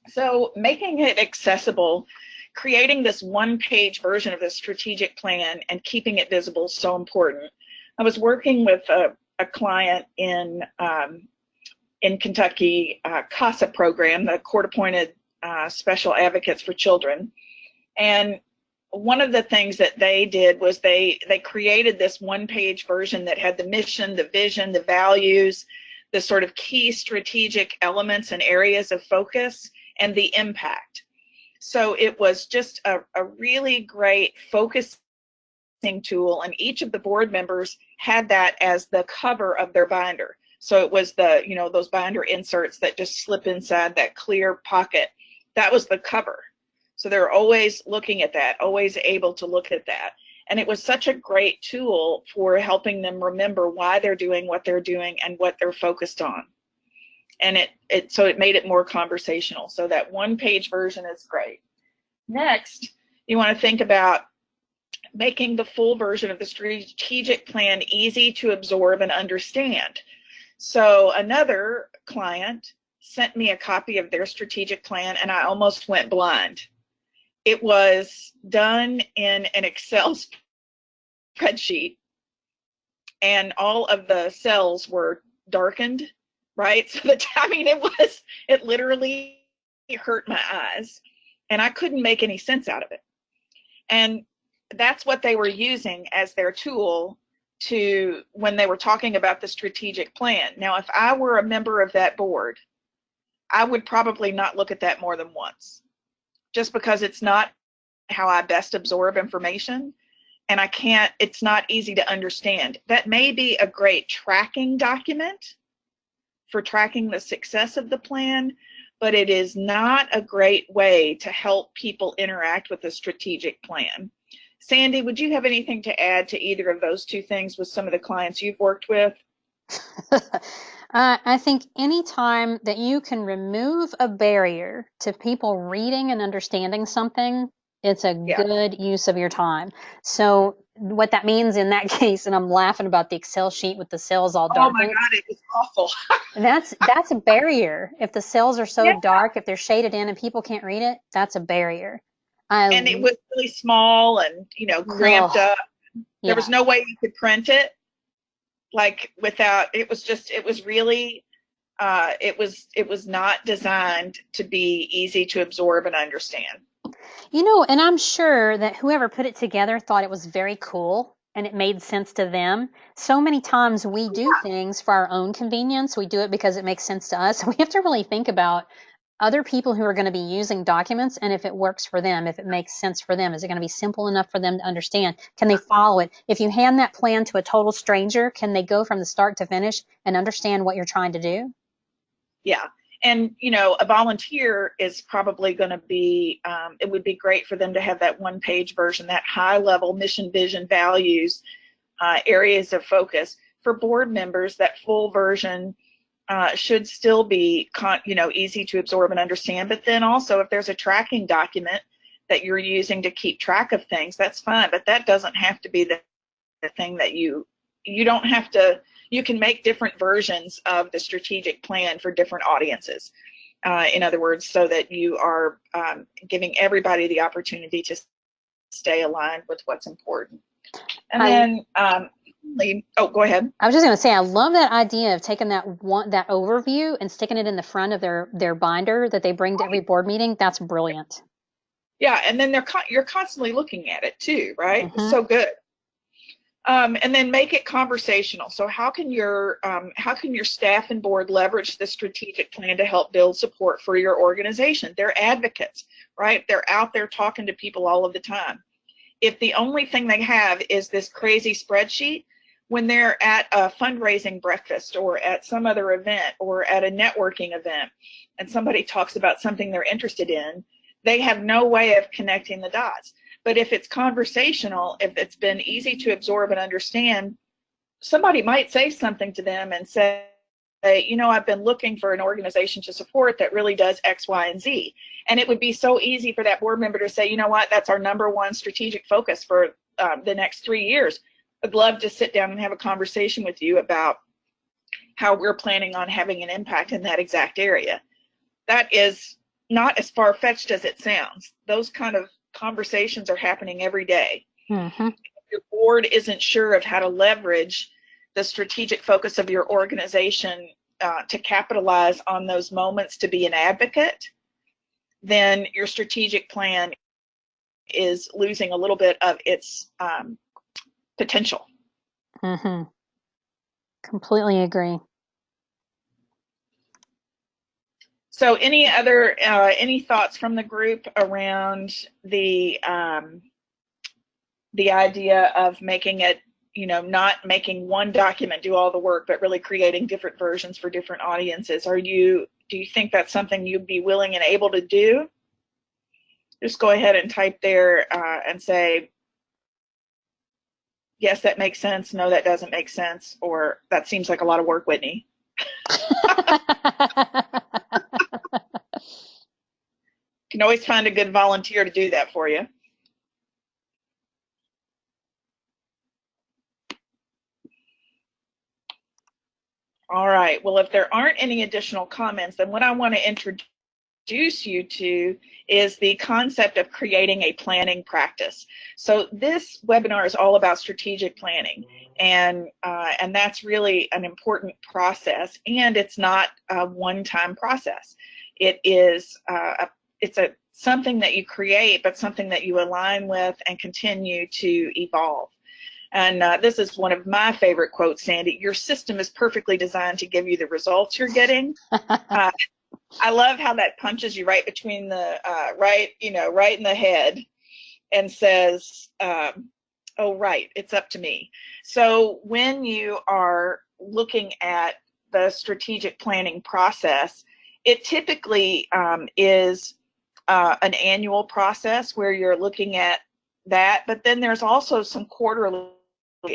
So making it accessible, creating this one-page version of the strategic plan and keeping it visible is so important. I was working with a client in Kentucky, CASA program, the court-appointed special advocates for children. And one of the things that they did was they created this one-page version that had the mission, the vision, the values, the sort of key strategic elements and areas of focus, and the impact. So it was just a really great focusing tool, and each of the board members had that as the cover of their binder. So it was the, those binder inserts that just slip inside that clear pocket. That was the cover. So they're always looking at that, always able to look at that. And it was such a great tool for helping them remember why they're doing what they're doing and what they're focused on. And so it made it more conversational. So that one-page version is great. Next, you want to think about making the full version of the strategic plan easy to absorb and understand. So another client sent me a copy of their strategic plan, and I almost went blind. It was done in an Excel spreadsheet, and all of the cells were darkened, right? So it literally hurt my eyes, and I couldn't make any sense out of it. And that's what they were using as their tool when they were talking about the strategic plan. Now, if I were a member of that board, I would probably not look at that more than once, just because it's not how I best absorb information, and it's not easy to understand. That may be a great tracking document for tracking the success of the plan, but it is not a great way to help people interact with the strategic plan. Sandy, would you have anything to add to either of those two things with some of the clients you've worked with? I think anytime that you can remove a barrier to people reading and understanding something, it's a good use of your time. So what that means in that case, and I'm laughing about the Excel sheet with the cells all dark. Oh my God, it was awful. That's a barrier. If the cells are so dark, if they're shaded in and people can't read it, that's a barrier. And it was really small and, cramped up. There was no way you could print it. It was not designed to be easy to absorb and understand. And I'm sure that whoever put it together thought it was very cool and it made sense to them. So many times we do things for our own convenience. We do it because it makes sense to us. We have to really think about other people who are going to be using documents and if it works for them, if it makes sense for them. Is it going to be simple enough for them to understand? Can they follow it? If you hand that plan to a total stranger, can they go from the start to finish and understand what you're trying to do? Yeah. And, a volunteer is probably going to be, it would be great for them to have that one-page version, that high-level mission, vision, values, areas of focus. For board members, that full version should still be, easy to absorb and understand. But then also, if there's a tracking document, that you're using to keep track of things, that's fine, but that doesn't have to be the thing that you don't have to. You can make different versions of the strategic plan for different audiences. In other words, so that you are giving everybody the opportunity to stay aligned with what's important. And then, oh, go ahead. I was just going to say, I love that idea of taking that overview and sticking it in the front of their binder that they bring to every board meeting. That's brilliant. Yeah, and then you're constantly looking at it too, right? Mm-hmm. So good. And then make it conversational. So how can your staff and board leverage the strategic plan to help build support for your organization? They're advocates, right? They're out there talking to people all of the time. If the only thing they have is this crazy spreadsheet, when they're at a fundraising breakfast or at some other event or at a networking event and somebody talks about something they're interested in, they have no way of connecting the dots. But if it's conversational, if it's been easy to absorb and understand, somebody might say something to them and say, you know, I've been looking for an organization to support that really does X, Y, and Z. And it would be so easy for that board member to say, you know what, that's our #1 strategic focus for the next 3 years. I'd love to sit down and have a conversation with you about how we're planning on having an impact in that exact area. That is not as far-fetched as it sounds. Those kind of conversations are happening every day. Mm-hmm. If your board isn't sure of how to leverage the strategic focus of your organization to capitalize on those moments to be an advocate, then your strategic plan is losing a little bit of its potential. Mm-hmm. Completely agree. So any thoughts from the group around the idea of making it, you know, not making one document do all the work, but really creating different versions for different audiences? Do you think that's something you'd be willing and able to do? Just go ahead and type there and say, yes, that makes sense. No, that doesn't make sense. Or that seems like a lot of work, Whitney. You can always find a good volunteer to do that for you. All right, well, if there aren't any additional comments, then what I want to introduce you to is the concept of creating a planning practice. So this webinar is all about strategic planning, and that's really an important process, and it's not a one-time process. It is something that you create, but something that you align with and continue to evolve. And this is one of my favorite quotes, Sandy. Your system is perfectly designed to give you the results you're getting. I love how that punches you right between the right in the head and says, oh, right, it's up to me. So when you are looking at the strategic planning process, it typically is an annual process where you're looking at that, but then there's also some quarterly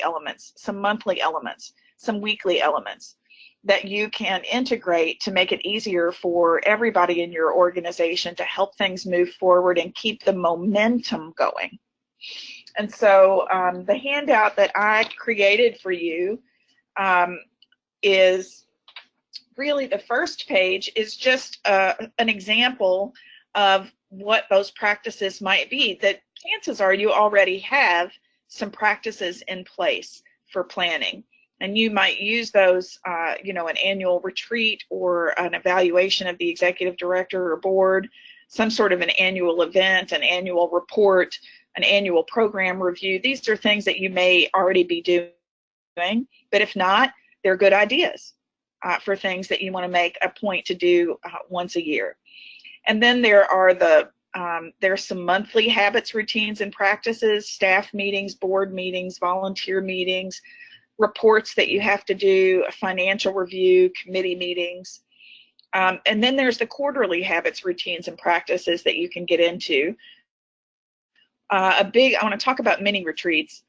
elements, some monthly elements, some weekly elements that you can integrate to make it easier for everybody in your organization to help things move forward and keep the momentum going. And so the handout that I created for you is really, the first page is just an example of what those practices might be. That chances are you already have some practices in place for planning, and you might use those, an annual retreat or an evaluation of the executive director or board, some sort of an annual event, an annual report, an annual program review. These are things that you may already be doing, but if not, they're good ideas for things that you want to make a point to do once a year. And then there are there's some monthly habits, routines, and practices, staff meetings, board meetings, volunteer meetings, reports that you have to do, a financial review, committee meetings. And then there's the quarterly habits, routines, and practices that you can get into. I want to talk about mini retreats.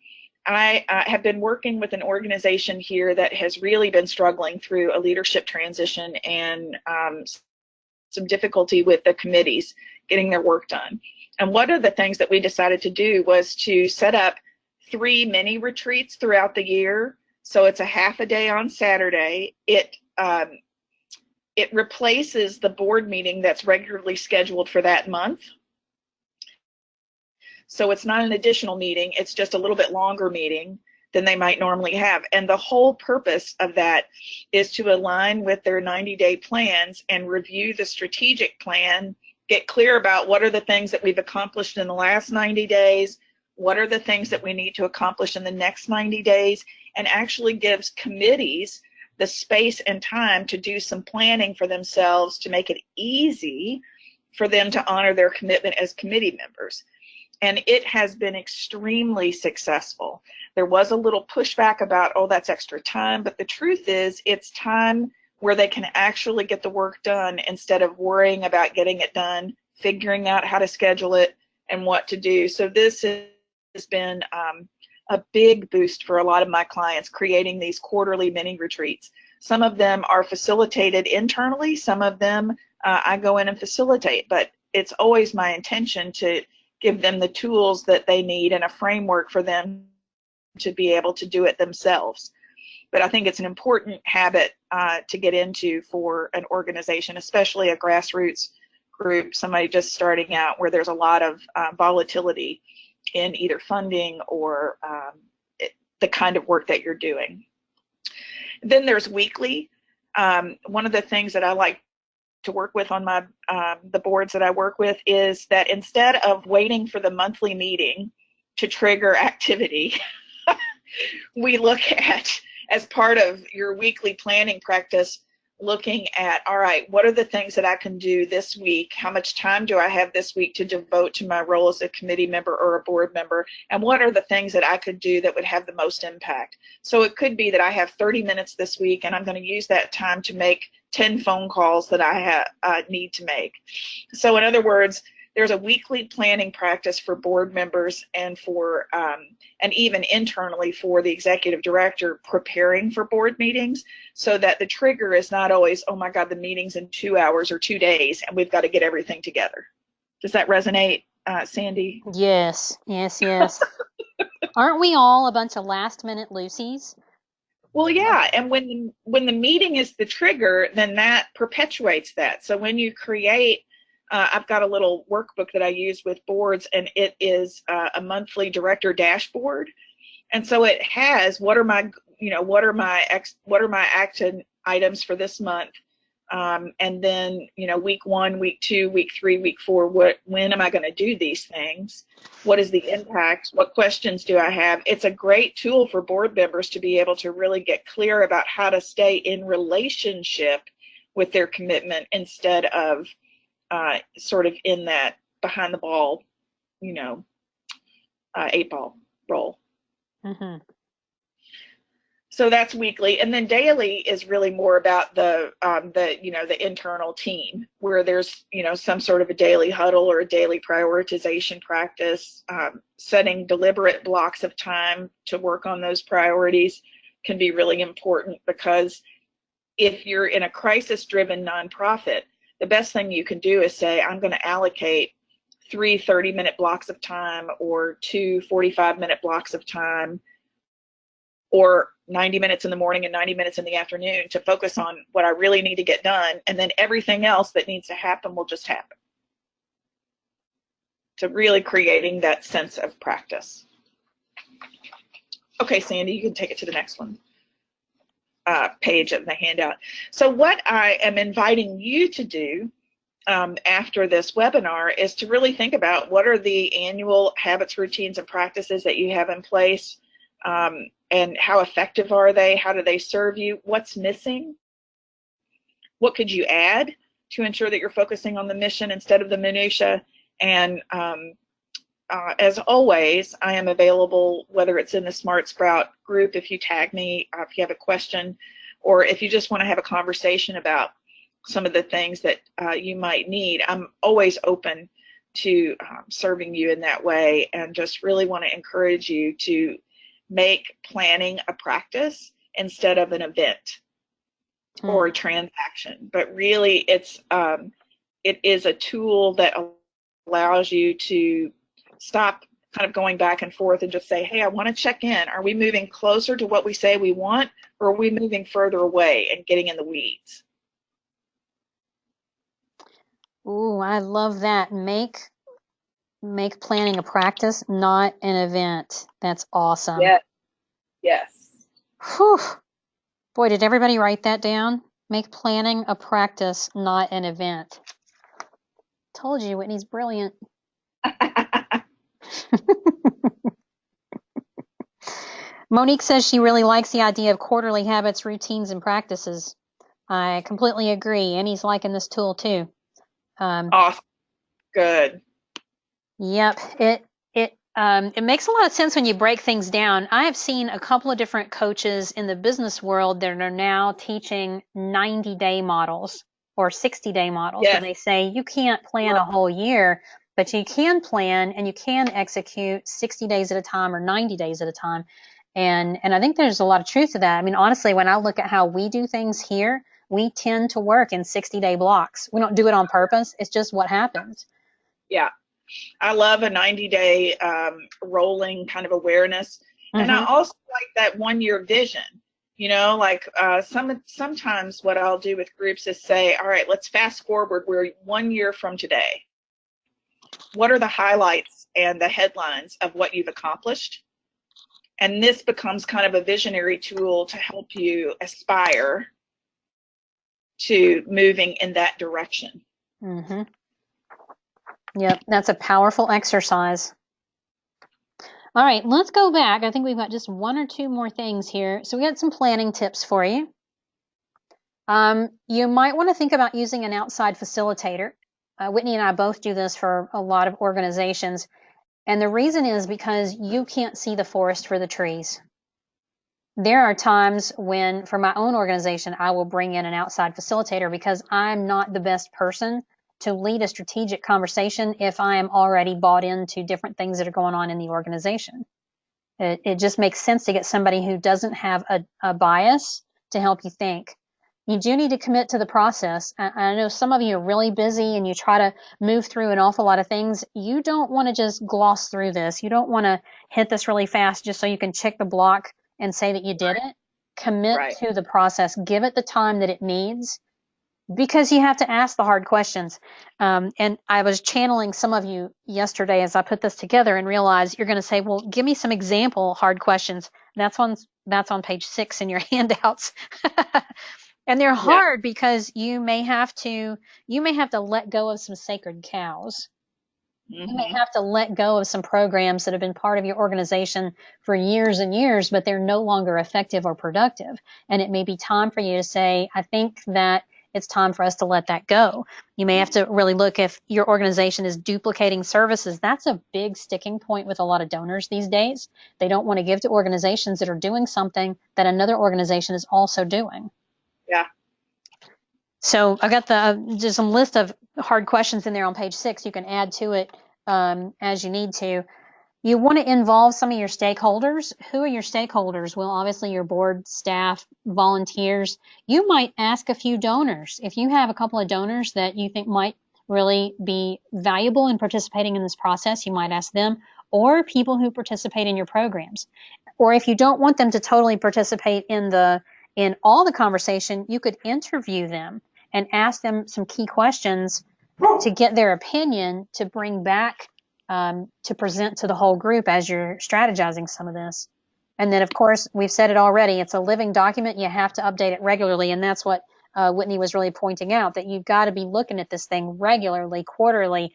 I have been working with an organization here that has really been struggling through a leadership transition and some difficulty with the committees getting their work done. And one of the things that we decided to do was to set up 3 mini retreats throughout the year. So it's a half a day on Saturday. It replaces the board meeting that's regularly scheduled for that month. So it's not an additional meeting, it's just a little bit longer meeting than they might normally have. And the whole purpose of that is to align with their 90-day plans and review the strategic plan, get clear about what are the things that we've accomplished in the last 90 days, what are the things that we need to accomplish in the next 90 days, and actually gives committees the space and time to do some planning for themselves to make it easy for them to honor their commitment as committee members. And it has been extremely successful. There was a little pushback about, oh, that's extra time, but the truth is it's time where they can actually get the work done instead of worrying about getting it done, figuring out how to schedule it and what to do. So this has been a big boost for a lot of my clients, creating these quarterly mini retreats. Some of them are facilitated internally, some of them I go in and facilitate, but it's always my intention to give them the tools that they need and a framework for them to be able to do it themselves. But I think it's an important habit to get into for an organization, especially a grassroots group, somebody just starting out where there's a lot of volatility in either funding or the kind of work that you're doing. Then there's weekly. One of the things that I like to work with on my the boards that I work with is that instead of waiting for the monthly meeting to trigger activity, we look at, as part of your weekly planning practice, looking at, all right, what are the things that I can do this week? How much time do I have this week to devote to my role as a committee member or a board member? And what are the things that I could do that would have the most impact? So it could be that I have 30 minutes this week and I'm going to use that time to make 10 phone calls that I need to make. So in other words, there's a weekly planning practice for board members and for and even internally for the executive director preparing for board meetings, so that the trigger is not always, oh my God, the meeting's in 2 hours or 2 days and we've got to get everything together. Does that resonate, Sandy? Yes, yes, yes. Aren't we all a bunch of last-minute Lucy's? Well, yeah, and when the meeting is the trigger, then that perpetuates that. So when you create, I've got a little workbook that I use with boards, and it is a monthly director dashboard, and so it has what are my action items for this month, and then week 1, week 2, week 3, week 4. When am I going to do these things? What is the impact? What questions do I have? It's a great tool for board members to be able to really get clear about how to stay in relationship with their commitment instead of sort of in that behind the ball, 8-ball role. Mm-hmm. So that's weekly, and then daily is really more about the internal team, where there's some sort of a daily huddle or a daily prioritization practice. Setting deliberate blocks of time to work on those priorities can be really important, because if you're in a crisis-driven nonprofit, the best thing you can do is say, I'm going to allocate 3 30-minute blocks of time or 2 45-minute blocks of time, or 90 minutes in the morning and 90 minutes in the afternoon to focus on what I really need to get done, and then everything else that needs to happen will just happen. So really creating that sense of practice. Okay, Sandy, you can take it to the next one. Page of the handout. So what I am inviting you to do after this webinar is to really think about what are the annual habits, routines, and practices that you have in place, and how effective are they? How do they serve you? What's missing? What could you add to ensure that you're focusing on the mission instead of the minutia? And as always, I am available, whether it's in the SmartSprout group, if you tag me, if you have a question, or if you just want to have a conversation about some of the things that you might need. I'm always open to serving you in that way, and just really want to encourage you to make planning a practice instead of an event or a transaction. But really, it is a tool that allows you to stop kind of going back and forth and just say, hey, I want to check in. Are we moving closer to what we say we want, or are we moving further away and getting in the weeds? Ooh, I love that. Make planning a practice, not an event. That's awesome. Yes. Yes. Whew. Boy, did everybody write that down? Make planning a practice, not an event. Told you, Whitney's brilliant. Monique says she really likes the idea of quarterly habits, routines, and practices. I completely agree. Annie's liking this tool too. Awesome. Good. Yep. It makes a lot of sense when you break things down. I have seen a couple of different coaches in the business world that are now teaching 90-day models or 60-day models, Yes. where they say you can't plan a whole year, but you can plan and you can execute 60 days at a time or 90 days at a time. And I think there's a lot of truth to that. I mean, honestly, when I look at how we do things here, we tend to work in 60-day blocks. We don't do it on purpose. It's just what happens. Yeah. I love a 90-day rolling kind of awareness. And I also like that 1-year vision. You know, like sometimes what I'll do with groups is say, all right, let's fast forward. We're 1 year from today. What are the highlights and the headlines of what you've accomplished? And this becomes kind of a visionary tool to help you aspire to moving in that direction. Mm-hmm. Yep, that's a powerful exercise. All right, let's go back. I think we've got just one or two more things here. So we got some planning tips for you. You might want to think about using an outside facilitator. Whitney and I both do this for a lot of organizations. And the reason is because you can't see the forest for the trees. There are times when, for my own organization, I will bring in an outside facilitator because I'm not the best person to lead a strategic conversation if I am already bought into different things that are going on in the organization. It just makes sense to get somebody who doesn't have a bias to help you think. You do need to commit to the process. I know some of you are really busy and you try to move through an awful lot of things. You don't want to just gloss through this. You don't want to hit this really fast just so you can check the block and say that you did it. Commit to the process. Give it the time that it needs, because you have to ask the hard questions. And I was channeling some of you yesterday as I put this together and realized you're going to say, well, give me some example hard questions. That's on page 6 in your handouts. And they're hard because you may have to let go of some sacred cows. You may have to let go of some programs that have been part of your organization for years and years, but they're no longer effective or productive. And it may be time for you to say, I think that it's time for us to let that go. You may have to really look if your organization is duplicating services. That's a big sticking point with a lot of donors these days. They don't want to give to organizations that are doing something that another organization is also doing. Yeah. So I got just some list of hard questions in there on page 6. You can add to it as you need to. You want to involve some of your stakeholders. Who are your stakeholders? Well, obviously your board, staff, volunteers. You might ask a few donors. If you have a couple of donors that you think might really be valuable in participating in this process, you might ask them, or people who participate in your programs. Or if you don't want them to totally participate in all the conversation, you could interview them and ask them some key questions to get their opinion to bring back to present to the whole group as you're strategizing some of this. And then, of course, we've said it already, it's a living document. You have to update it regularly. And that's what Whitney was really pointing out, that you've got to be looking at this thing regularly, quarterly,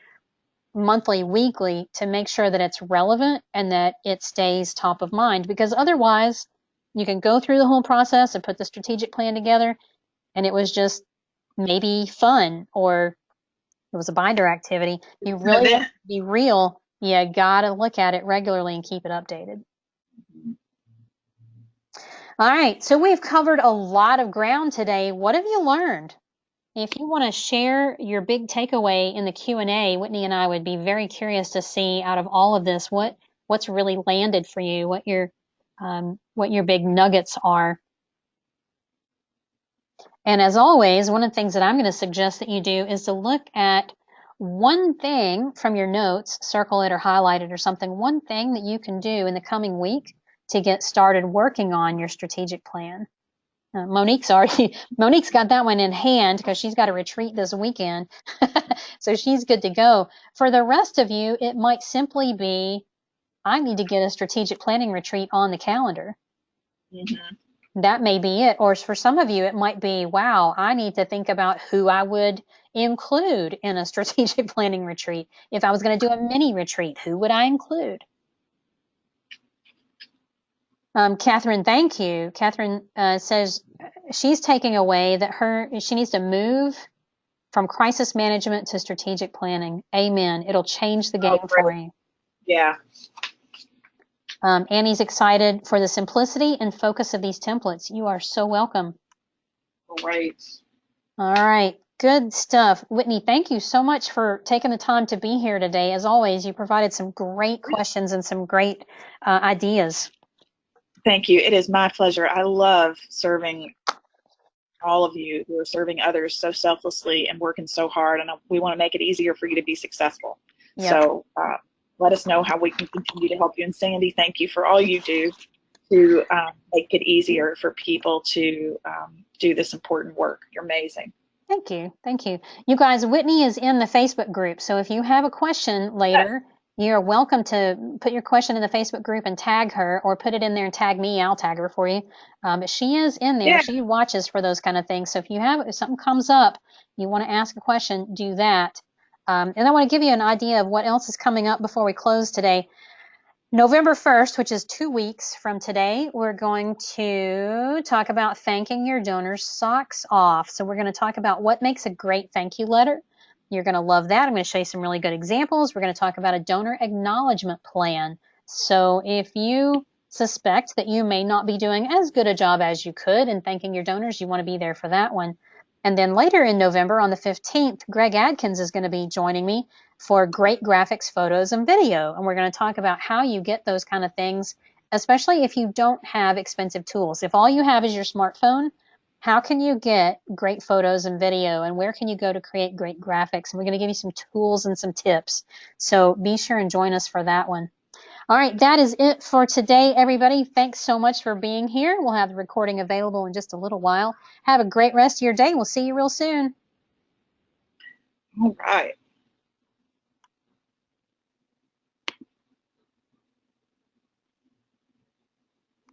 monthly, weekly, to make sure that it's relevant and that it stays top of mind. Because otherwise, you can go through the whole process and put the strategic plan together, and it was just maybe fun, or it was a binder activity. You really want to be real. You got to look at it regularly and keep it updated. All right, so we've covered a lot of ground today. What have you learned? If you want to share your big takeaway in the Q&A, Whitney and I would be very curious to see out of all of this what's really landed for you, what your big nuggets are. And as always, one of the things that I'm going to suggest that you do is to look at one thing from your notes, circle it or highlight it or something, one thing that you can do in the coming week to get started working on your strategic plan. Monique's got that one in hand because she's got a retreat this weekend. So she's good to go. For the rest of you, it might simply be, I need to get a strategic planning retreat on the calendar. Mm-hmm. That may be it. Or for some of you, it might be, wow, I need to think about who I would include in a strategic planning retreat. If I was going to do a mini retreat, who would I include? Catherine, thank you. Catherine says she's taking away that she needs to move from crisis management to strategic planning. Amen. It'll change the game for you. Yeah. Annie's excited for the simplicity and focus of these templates. You are so welcome. Great. All right. Good stuff. Whitney, thank you so much for taking the time to be here today. As always, you provided some great questions and some great ideas. Thank you. It is my pleasure. I love serving all of you who are serving others so selflessly and working so hard, and we want to make it easier for you to be successful. Yep. So let us know how we can continue to help you. And Sandy, thank you for all you do to make it easier for people to do this important work. You're amazing. Thank you. Thank you. You guys, Whitney is in the Facebook group, so if you have a question later, you're welcome to put your question in the Facebook group and tag her, or put it in there and tag me. I'll tag her for you. But she is in there. Yeah. She watches for those kind of things. So if something comes up, you want to ask a question, do that. And I want to give you an idea of what else is coming up before we close today. November 1st, which is 2 weeks from today, we're going to talk about thanking your donors' socks off. So we're going to talk about what makes a great thank you letter. You're going to love that. I'm going to show you some really good examples. We're going to talk about a donor acknowledgement plan. So if you suspect that you may not be doing as good a job as you could in thanking your donors, you want to be there for that one. And then later in November, on the 15th, Greg Adkins is going to be joining me for great graphics, photos, and video. And we're going to talk about how you get those kind of things, especially if you don't have expensive tools. If all you have is your smartphone, how can you get great photos and video, and where can you go to create great graphics? And we're going to give you some tools and some tips. So be sure and join us for that one. All right, that is it for today, everybody. Thanks so much for being here. We'll have the recording available in just a little while. Have a great rest of your day. We'll see you real soon. All right.